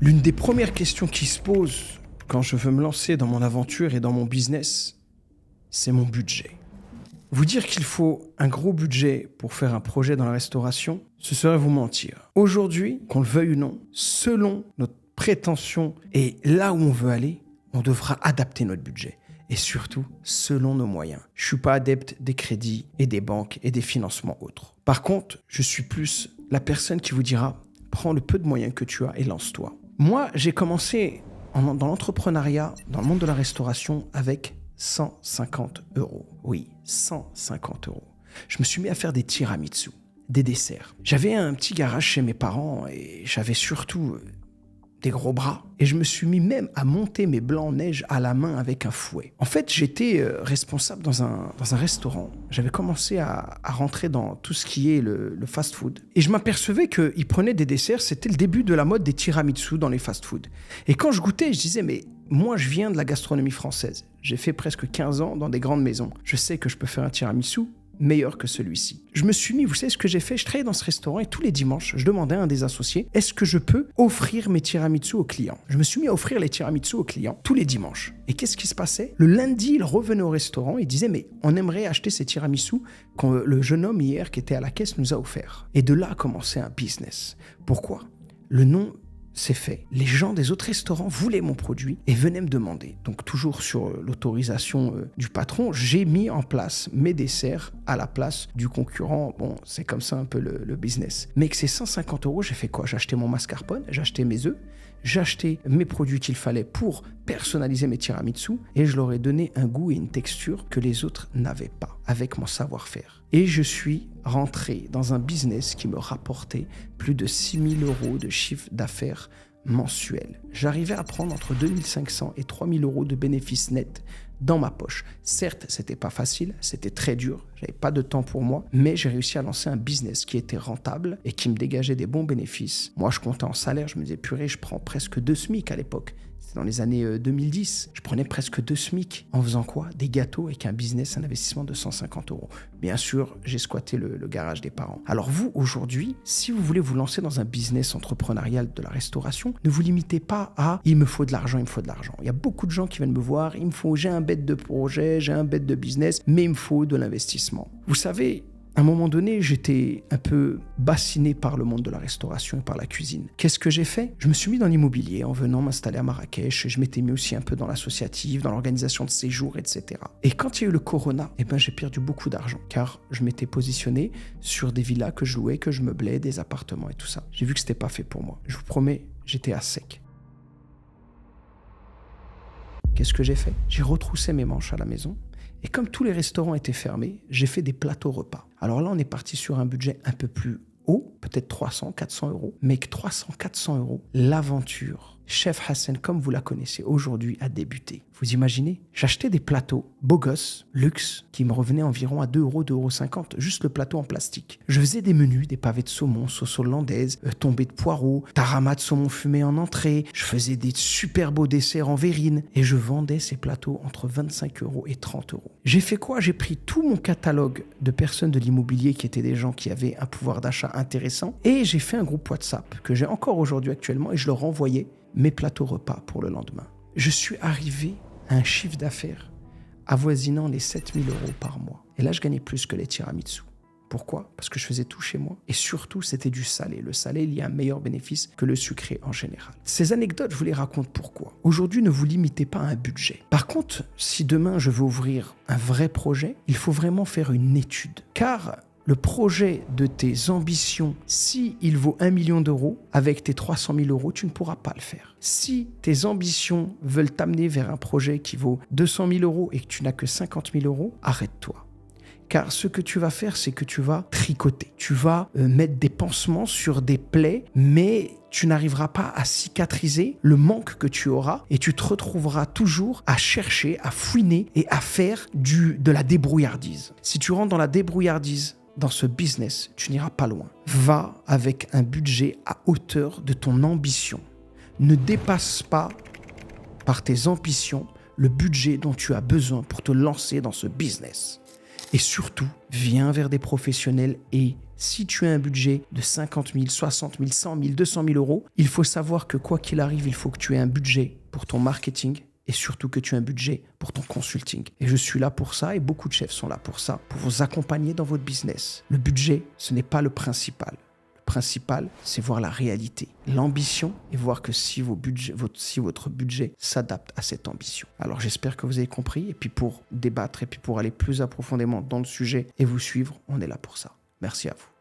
L'une des premières questions qui se posent quand je veux me lancer dans mon aventure et dans mon business, c'est mon budget. Vous dire qu'il faut un gros budget pour faire un projet dans la restauration, ce serait vous mentir. Aujourd'hui, qu'on le veuille ou non, selon notre prétention et là où on veut aller, on devra adapter notre budget. Et surtout, selon nos moyens. Je ne suis pas adepte des crédits et des banques et des financements autres. Par contre, je suis plus la personne qui vous dira « prends le peu de moyens que tu as et lance-toi ». Moi, j'ai commencé dans l'entrepreneuriat, dans le monde de la restauration, avec 150 €. Oui, 150 €. Je me suis mis à faire des tiramisu, des desserts. J'avais un petit garage chez mes parents et j'avais surtout des gros bras. Et je me suis mis même à monter mes blancs en neige à la main avec un fouet. En fait, j'étais responsable dans un restaurant. J'avais commencé à rentrer dans tout ce qui est le fast-food. Et je m'apercevais qu'ils prenaient des desserts. C'était le début de la mode des tiramisu dans les fast-food. Et quand je goûtais, je disais, mais moi, je viens de la gastronomie française. J'ai fait presque 15 ans dans des grandes maisons. Je sais que je peux faire un tiramisu meilleur que celui-ci. Je me suis mis, vous savez ce que j'ai fait? Je travaillais dans ce restaurant et tous les dimanches, je demandais à un des associés, est-ce que je peux offrir mes tiramisu aux clients? Je me suis mis à offrir les tiramisu aux clients tous les dimanches. Et qu'est-ce qui se passait? Le lundi, il revenait au restaurant et disait, mais on aimerait acheter ces tiramisu que le jeune homme hier qui était à la caisse nous a offert. Et de là a commencé un business. Pourquoi? Le nom c'est fait. Les gens des autres restaurants voulaient mon produit et venaient me demander. Donc toujours sur l'autorisation du patron, j'ai mis en place mes desserts à la place du concurrent. Bon, c'est comme ça un peu le business. Mais avec ces 150 €, j'ai fait quoi? J'ai acheté mon mascarpone, j'ai acheté mes œufs, j'ai acheté mes produits qu'il fallait pour personnaliser mes tiramisu et je leur ai donné un goût et une texture que les autres n'avaient pas avec mon savoir-faire. Et je suis rentré dans un business qui me rapportait plus de 6 000 € de chiffre d'affaires mensuel. J'arrivais à prendre entre 2 500 et 3 000 € de bénéfices nets dans ma poche. Certes, c'était pas facile, c'était très dur, j'avais pas de temps pour moi, mais j'ai réussi à lancer un business qui était rentable et qui me dégageait des bons bénéfices. Moi, je comptais en salaire, je me disais, purée, je prends presque 2 SMIC à l'époque. C'était dans les années 2010. Je prenais presque 2 SMIC en faisant quoi? Des gâteaux avec un business, un investissement de 150 €. Bien sûr, j'ai squatté le garage des parents. Alors vous, aujourd'hui, si vous voulez vous lancer dans un business entrepreneurial de la restauration, ne vous limitez pas à « il me faut de l'argent, il me faut de l'argent ». Il y a beaucoup de gens qui viennent me voir, j'ai un bête de projet, j'ai un bête de business, mais il me faut de l'investissement. Vous savez, à un moment donné, j'étais un peu bassiné par le monde de la restauration et par la cuisine. Qu'est-ce que j'ai fait? Je me suis mis dans l'immobilier en venant m'installer à Marrakech. Je m'étais mis aussi un peu dans l'associatif, dans l'organisation de séjours, etc. Et quand il y a eu le corona, j'ai perdu beaucoup d'argent car je m'étais positionné sur des villas que je louais, que je meublais, des appartements et tout ça. J'ai vu que c'était pas fait pour moi. Je vous promets, j'étais à sec. Qu'est-ce que j'ai fait? J'ai retroussé mes manches à la maison. Et comme tous les restaurants étaient fermés, j'ai fait des plateaux repas. Alors là, on est parti sur un budget un peu plus haut, peut-être 300, 400 €. Mais avec 300, 400 €, l'aventure Chef Hassan, comme vous la connaissez aujourd'hui, a débuté. Vous imaginez? J'achetais des plateaux beaux gosses, luxe, qui me revenaient environ à 2 €, 2,50 €, juste le plateau en plastique. Je faisais des menus, des pavés de saumon, sauce hollandaise, tombée de poireaux, tarama de saumon fumé en entrée. Je faisais des super beaux desserts en verrine et je vendais ces plateaux entre 25 € et 30 €. J'ai fait quoi? J'ai pris tout mon catalogue de personnes de l'immobilier qui étaient des gens qui avaient un pouvoir d'achat intéressant et j'ai fait un groupe WhatsApp que j'ai encore aujourd'hui actuellement et je leur envoyais mes plateaux repas pour le lendemain. Je suis arrivé à un chiffre d'affaires avoisinant les 7 000 € par mois. Et là, je gagnais plus que les tiramisu. Pourquoi? Parce que je faisais tout chez moi. Et surtout, c'était du salé. Le salé, il y a un meilleur bénéfice que le sucré en général. Ces anecdotes, je vous les raconte pourquoi. Aujourd'hui, ne vous limitez pas à un budget. Par contre, si demain, je veux ouvrir un vrai projet, il faut vraiment faire une étude. Car le projet de tes ambitions, si il vaut 1 million d'euros, avec tes 300 000 €, tu ne pourras pas le faire. Si tes ambitions veulent t'amener vers un projet qui vaut 200 000 € et que tu n'as que 50 000 €, arrête-toi. Car ce que tu vas faire, c'est que tu vas tricoter. Tu vas mettre des pansements sur des plaies, mais tu n'arriveras pas à cicatriser le manque que tu auras et tu te retrouveras toujours à chercher, à fouiner et à faire de la débrouillardise. Si tu rentres dans la débrouillardise, dans ce business, tu n'iras pas loin. Va avec un budget à hauteur de ton ambition. Ne dépasse pas par tes ambitions le budget dont tu as besoin pour te lancer dans ce business. Et surtout, viens vers des professionnels et Si tu as un budget de 50 000, 60 000, 100 000, 200 000 euros, il faut savoir que quoi qu'il arrive, il faut que tu aies un budget pour ton marketing et surtout que tu aies un budget pour ton consulting. Et je suis là pour ça et beaucoup de chefs sont là pour ça, pour vous accompagner dans votre business. Le budget, ce n'est pas le principal. Le principal, c'est voir la réalité, l'ambition et voir que si votre budget s'adapte à cette ambition. Alors j'espère que vous avez compris et puis pour débattre et puis pour aller plus profondément dans le sujet et vous suivre, on est là pour ça. Merci à vous.